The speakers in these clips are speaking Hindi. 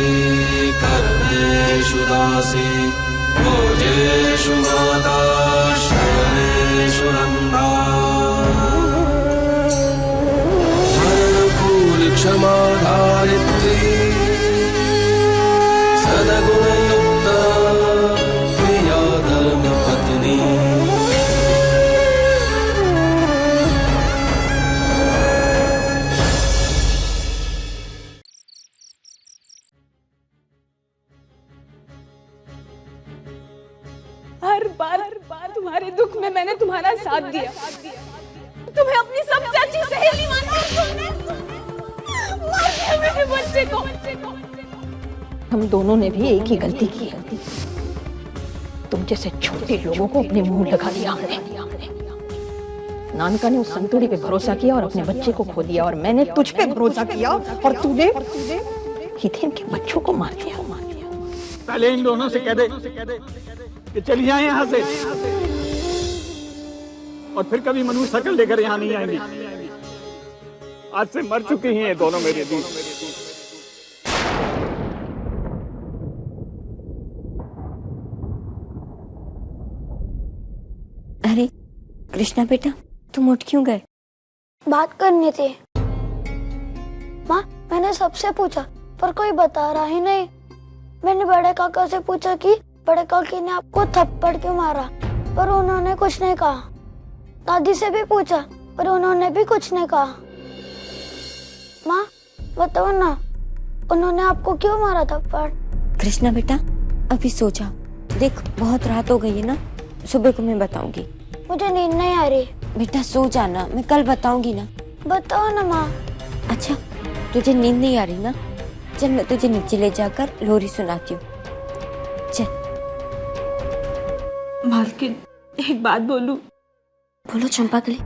गायत्री कर्मेषु दासी भोजेषु माता शयनेषु नन्दा अनुकूल क्षमा धारित्री सद्गुणयुक्ता प्रिया धर्म पत्नी। हर बार तुम्हारे दुख में मैंने तुम्हारा साथ दिया, तुम्हें अपनी सब चाची सहेली माना और तुमने मार दिया मेरे बच्चे को। हम दोनों ने भी एक ही गलती की है, तुम जैसे छोटे लोगों को अपने मुंह लगा दिया हमने। नानका ने उस संतुड़ी पे भरोसा किया और अपने बच्चे को खो दिया, और मैंने तुझ पे भरोसा किया और तूने हितेन के बच्चों को मार दिया। पहले इन दोनों से कह दे कि चली जाए यहाँ से, और फिर कभी मनुष्य शकल लेकर यहाँ नहीं आएंगे। आज से मर चुकी हैं ये दोनों मेरे दूर। अरे कृष्णा बेटा, तुम उठ क्यों गए? बात करनी थी माँ। मैंने सबसे पूछा पर कोई बता रहा ही नहीं। मैंने बड़े काका से पूछा कि बड़े काकी ने आपको थप्पड़ क्यों मारा, पर उन्होंने कुछ नहीं कहा। दादी से भी पूछा पर उन्होंने भी कुछ नहीं कहा। माँ बताओ ना, उन्होंने आपको क्यों मारा थप्पड़? कृष्णा बेटा अभी सो जाओ, देख बहुत रात हो गई है ना, सुबह को मैं बताऊंगी। मुझे नींद नहीं आ रही। बेटा सो जाना, मैं कल बताऊंगी ना। बताओ ना माँ। अच्छा तुझे नींद नहीं आ रही ना, चल मैं तुझे नीचे ले जाकर लोरी सुनाती हूँ। चल। मालकिन एक बात बोलूं? बोलो चंपाकली।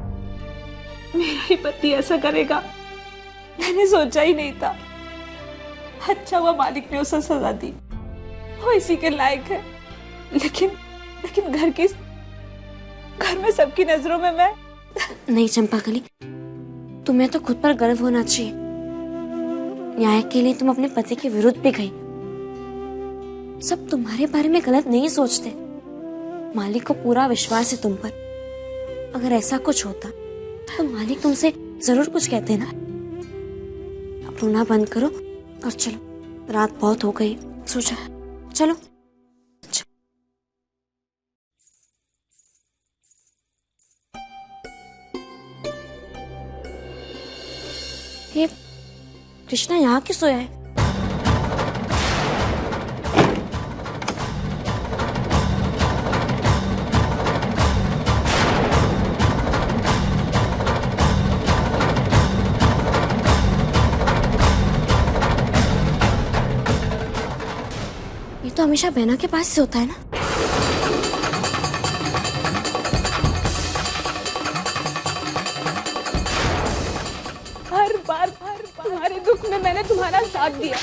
मेरा ही पति ऐसा करेगा, मैंने सोचा ही नहीं था। अच्छा हुआ मालिक ने उसे सजा दी, वो इसी के लायक है। लेकिन घर में सबकी नजरों में मैं नहीं चंपाकली, तुम्हें तो खुद पर गर्व होना चाहिए। न्याय के लिए तुम अपने पति के विरुद्ध भी गई। सब तुम्हारे बारे में गलत नहीं सोचते। मालिक को पूरा विश्वास है तुम पर। अगर ऐसा कुछ होता तो मालिक तुमसे जरूर कुछ कहते ना। अब रोना बंद करो और चलो, रात बहुत हो गई, सो जाओ। चलो ये कृष्णा यहाँ क्यों सोया है? ये तो हमेशा बहना के पास से होता है ना। हर बार तुम्हारे दुख में मैंने तुम्हारा साथ दिया,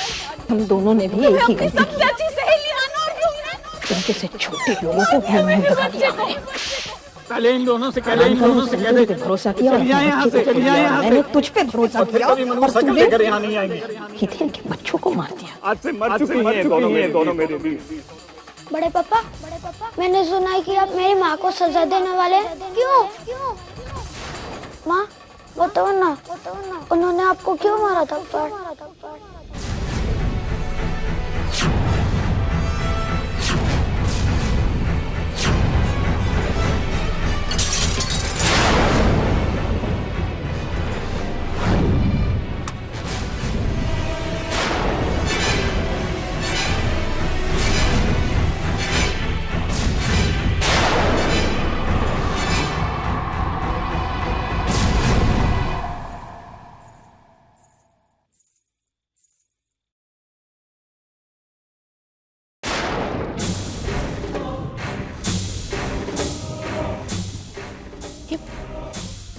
हम दोनों ने भी एक ही गलती सब की, चाची सहेली माना और तुमने तुम जैसे छोटे लोगों को अपने मुंह लगा दिया हमने। पहले इन दोनों से कह दे भरोसा किया और चली जाए यहाँ से, चली जाए यहाँ से। मैंने तुझ पे भरोसा किया कभी मनुष्य और शकल तूने लेकर यहाँ नहीं आएंगे। हितेन के बच्चों को मार दिया। आज से मर चुकी हैं ये दोनों मेरे दूर। बड़े पापा मैंने सुना है कि आप मेरी माँ को सजा देने वाले हैं। क्यों? माँ बताओ ना, उन्होंने आपको क्यों मारा थप्पड़?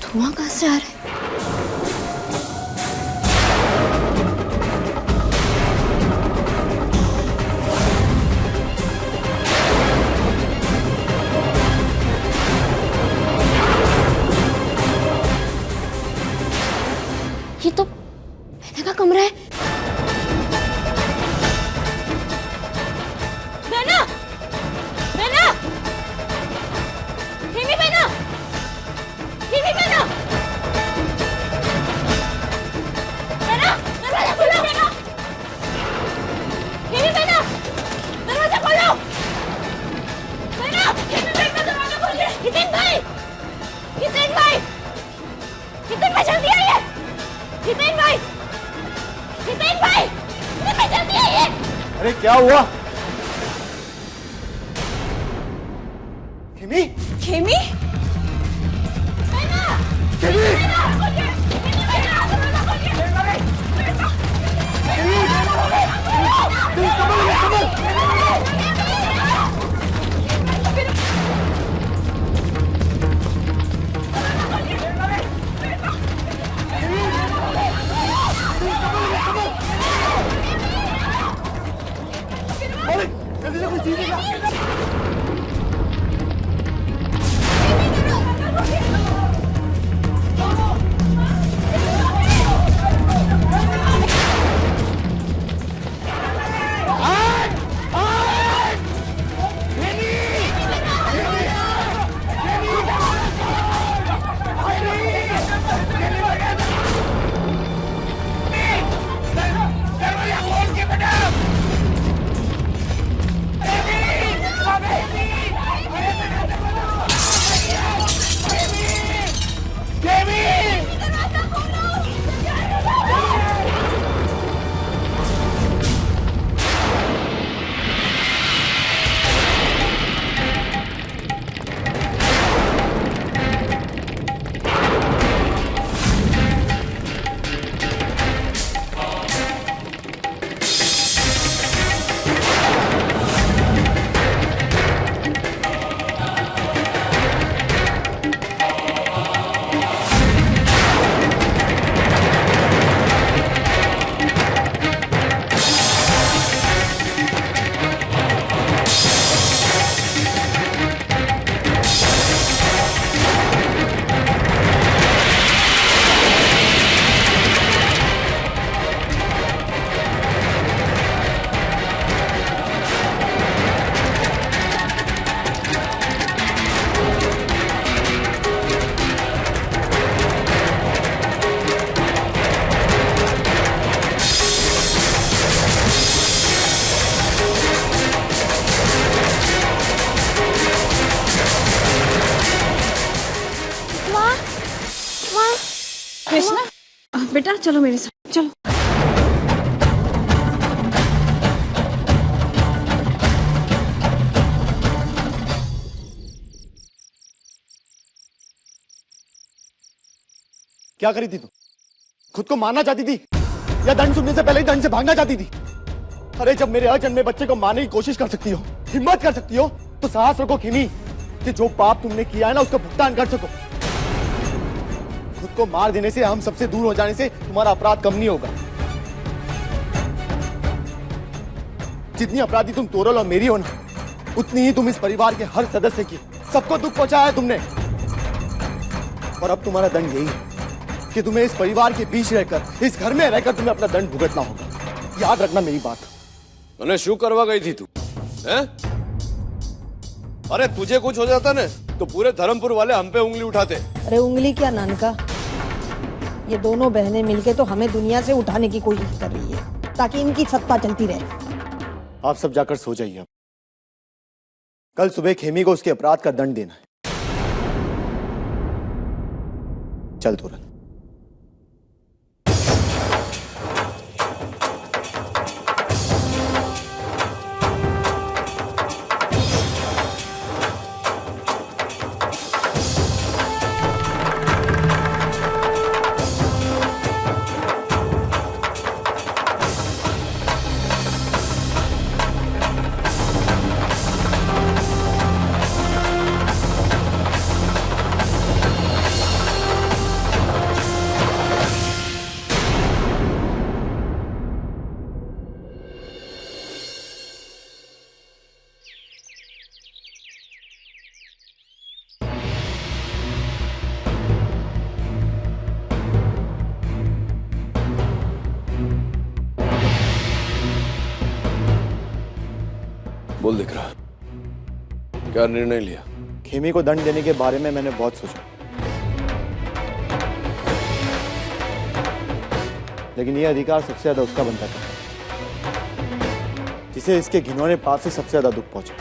धुआं कहाँ से आ रहा है? ये तो बहना का कमरा है। जितेन भाई, जल्दी आइए। अरे क्या हुआ? खेमी? खेमी? कृष्णा, बेटा चलो मेरे साथ, चलो। क्या करी थी तू? खुद को मारना चाहती थी या दंड सुनने से पहले ही दंड से भागना चाहती थी? अरे जब मेरे अजन्मे बच्चे को मारने की कोशिश कर सकती हो, हिम्मत कर सकती हो, तो साहस रखो खेमी कि जो पाप तुमने किया है ना उसका भुगतान कर सको। खुद को मार देने से, हम सबसे दूर हो जाने से तुम्हारा अपराध कम नहीं होगा। जितनी अपराधी तुम तोरल और मेरी हो ना, उतनी ही तुम इस परिवार के हर सदस्य की। सबको दुख पहुंचाया है तुमने, और अब तुम्हारा दंड यही है कि तुम्हें इस परिवार के बीच रहकर, इस घर में रहकर तुम्हें अपना दंड भुगतना होगा। याद रखना मेरी बात। मैंने शू करवा गई थी तू हैं? अरे तुझे कुछ हो जाता ना तो पूरे धर्मपुर वाले हम पे उंगली उठाते। अरे उंगली क्या नानका, ये दोनों बहनें मिलके तो हमें दुनिया से उठाने की कोशिश कर रही है ताकि इनकी सत्ता चलती रहे। आप सब जाकर सो जाइए। कल सुबह खेमी को उसके अपराध का दंड देना है। चल तुरंत। बोल दिख रहा, क्या निर्णय लिया? खेमी को दंड देने के बारे में मैंने बहुत सोचा, लेकिन यह अधिकार सबसे ज्यादा उसका बनता था जिसे इसके घिनौने पाप से सबसे ज्यादा दुख पहुंचा।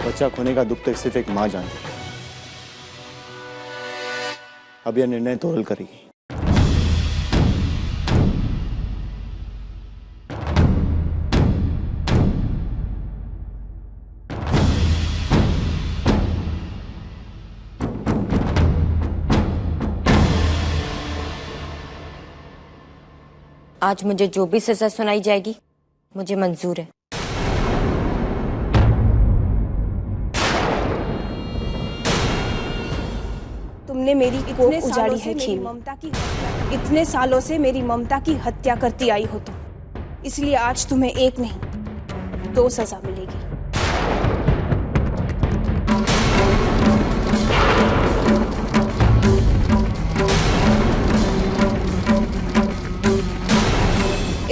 बच्चा खोने का दुख तो सिर्फ एक मां जानती है। अब यह निर्णय तोरल करेगी। आज मुझे जो भी सजा सुनाई जाएगी मुझे मंजूर है। तुमने मेरी कोख उजाड़ी है खेमी। इतने सालों से मेरी ममता की हत्या करती आई हो तुम, इसलिए आज तुम्हें एक नहीं 2 सजा मिलेगी।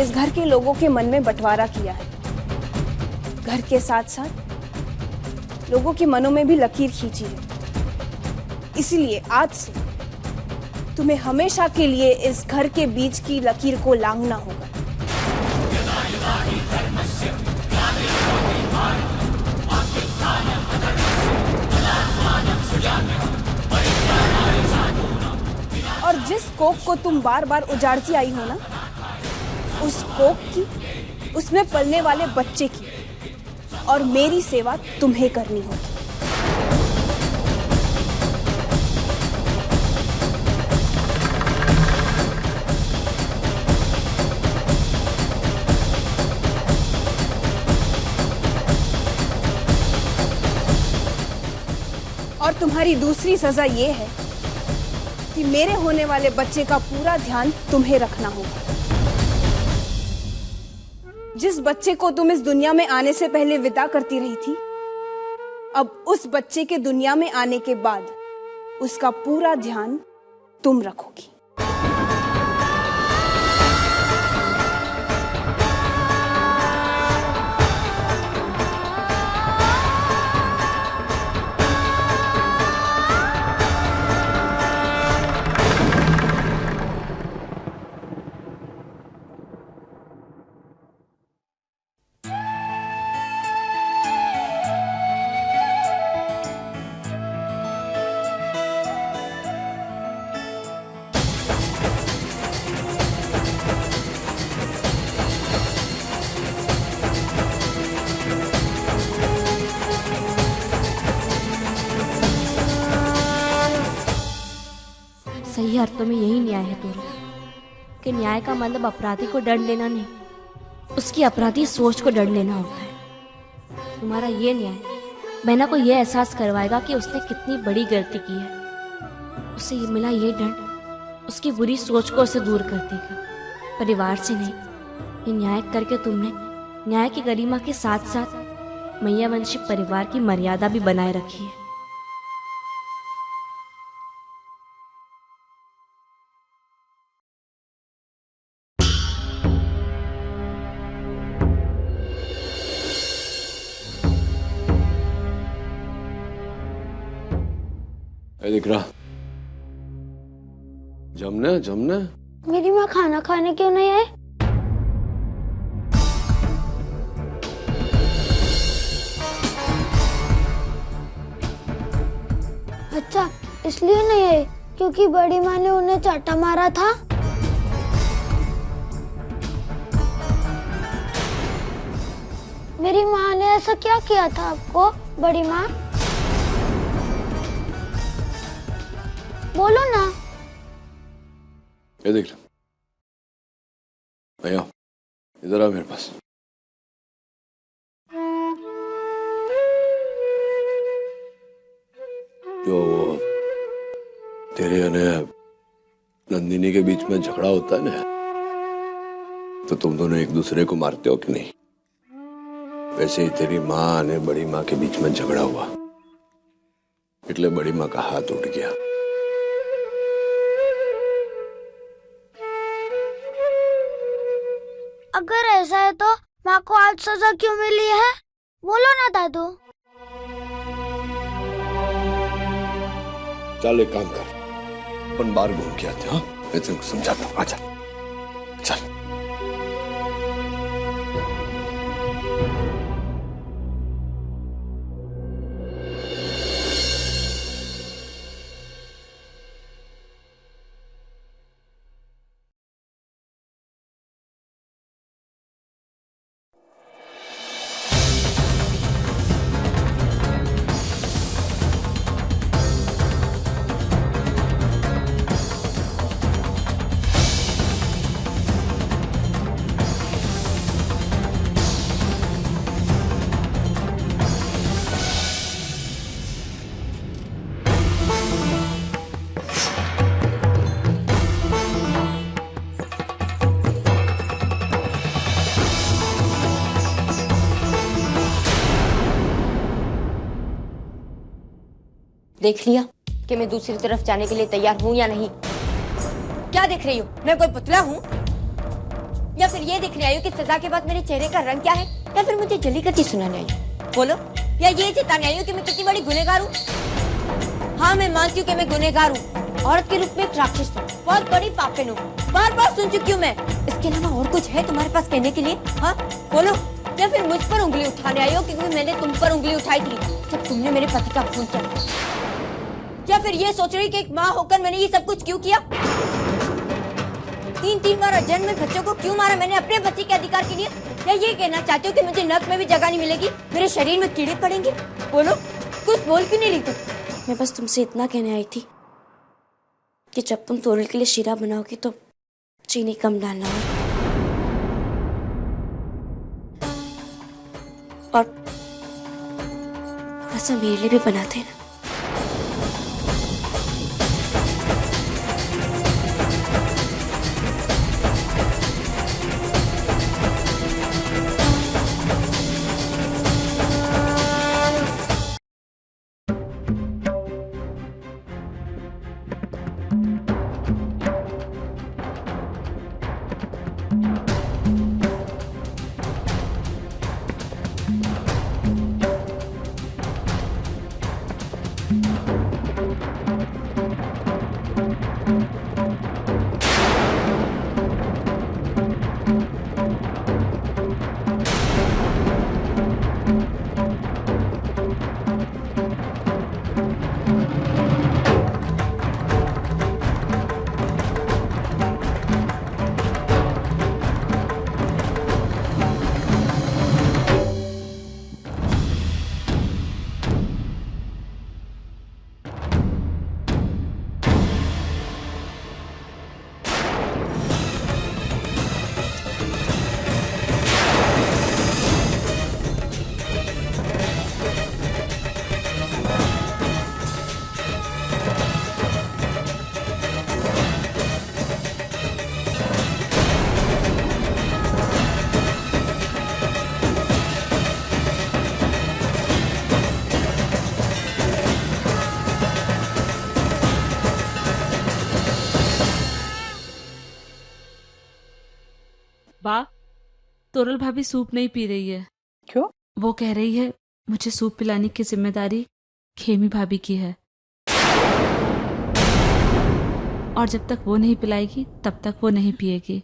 इस घर के लोगों के मन में बंटवारा किया है, घर के साथ साथ लोगों के मनों में भी लकीर खींची है। इसलिए आज से तुम्हें हमेशा के लिए इस घर के बीच की लकीर को लांघना होगा। और जिस कोख को तुम बार बार उजाड़ती आई हो ना, उस कोख की, उसमें पलने वाले बच्चे की और मेरी सेवा तुम्हें करनी होगी। और तुम्हारी दूसरी सजा ये है कि मेरे होने वाले बच्चे का पूरा ध्यान तुम्हें रखना होगा। जिस बच्चे को तुम इस दुनिया में आने से पहले विदा करती रही थी, अब उस बच्चे के दुनिया में आने के बाद उसका पूरा ध्यान तुम रखोगी। सही अर्थों में यही न्याय है तोरा, कि न्याय का मतलब अपराधी को दंड देना नहीं, उसकी अपराधी सोच को दंड देना होता है। तुम्हारा ये न्याय मैना को यह एहसास करवाएगा कि उसने कितनी बड़ी गलती की है। उसे ये मिला ये दंड उसकी बुरी सोच को उसे दूर कर देगा, परिवार से नहीं। ये न्याय करके तुमने न्याय की गरिमा के साथ साथ मैया वंशी परिवार की मर्यादा भी बनाए रखी है। दिख रहा जमना जमना। मेरी माँ खाना खाने क्यों नहीं है? अच्छा, इसलिए नहीं है क्योंकि बड़ी माँ ने उन्हें चाटा मारा था। मेरी माँ ने ऐसा क्या किया था आपको बड़ी माँ? बोलो ना। ये देख लो भैया, इधर आ मेरे पास। जो तेरे और नंदिनी के बीच में झगड़ा होता है ना, तो तुम दोनों एक दूसरे को मारते हो कि नहीं? वैसे ही तेरी माँ ने बड़ी माँ के बीच में झगड़ा हुआ, इसलिए बड़ी माँ का हाथ उठ गया। अगर ऐसा है तो माँ को आज सजा क्यों मिली है? बोलो ना दादू। चल एक काम कर, अपन बाहर घूम के आते हैं। हाँ, मैं तुमको समझाता हूँ। आजा चल। देख लिया कि मैं दूसरी तरफ जाने के लिए तैयार हूँ या नहीं? क्या देख रही हो? मैं कोई पुतला हूँ? या फिर ये देखने आई हो कि सजा के बाद मेरे चेहरे का रंग क्या है? या फिर मुझे जल्दी करती सुनाने आई हो? बोलो। या ये चेताने आई हो कि मैं कितनी बड़ी गुनहगार हूँ? हाँ, मैं मानती हूँ कि मैं गुनहगार हूँ, औरत के रूप में एक राक्षस हूँ, बहुत बड़ी पापिन हूँ, बार बार सुन चुकी हूँ मैं। इसके अलावा और कुछ है तुम्हारे पास कहने के लिए? हाँ बोलो। या फिर मुझ पर उंगली उठाने आई हो क्योंकि मैंने तुम पर उंगली उठाई थी जब तुमने मेरे पति का खून किया? या फिर ये सोच रही कि एक माँ होकर मैंने ये सब कुछ क्यों किया? 3-3 बार अजन्मे बच्चों को क्यों मारा मैंने अपने पति के अधिकार के लिए? या ये कहना चाहती हो कि मुझे नर्क में भी जगह नहीं मिलेगी, मेरे शरीर में कीड़े पड़ेंगे? बोलो, कुछ बोल क्यों नहीं रही तुम? मैं बस तुमसे इतना कहने आई थी कि जब तुम तोरल के लिए शीरा बनाओगी तो चीनी कम डालना है और थोड़ा सा मेरे लिए भी बनाते हैं ना। बा, तोरल भाभी सूप नहीं पी रही है। क्यों? वो कह रही है मुझे सूप पिलाने की जिम्मेदारी खेमी भाभी की है और जब तक वो नहीं पिलाएगी तब तक वो नहीं पिएगी।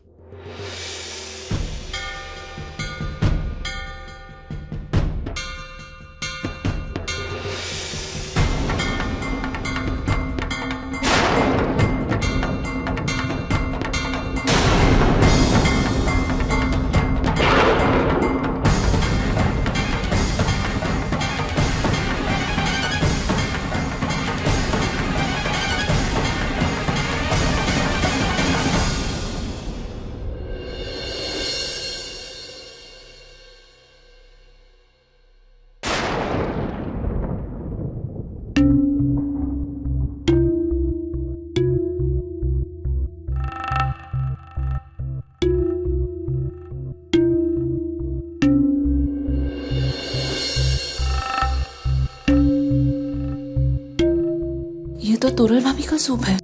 ये तो तोरल भाभी का सूप है।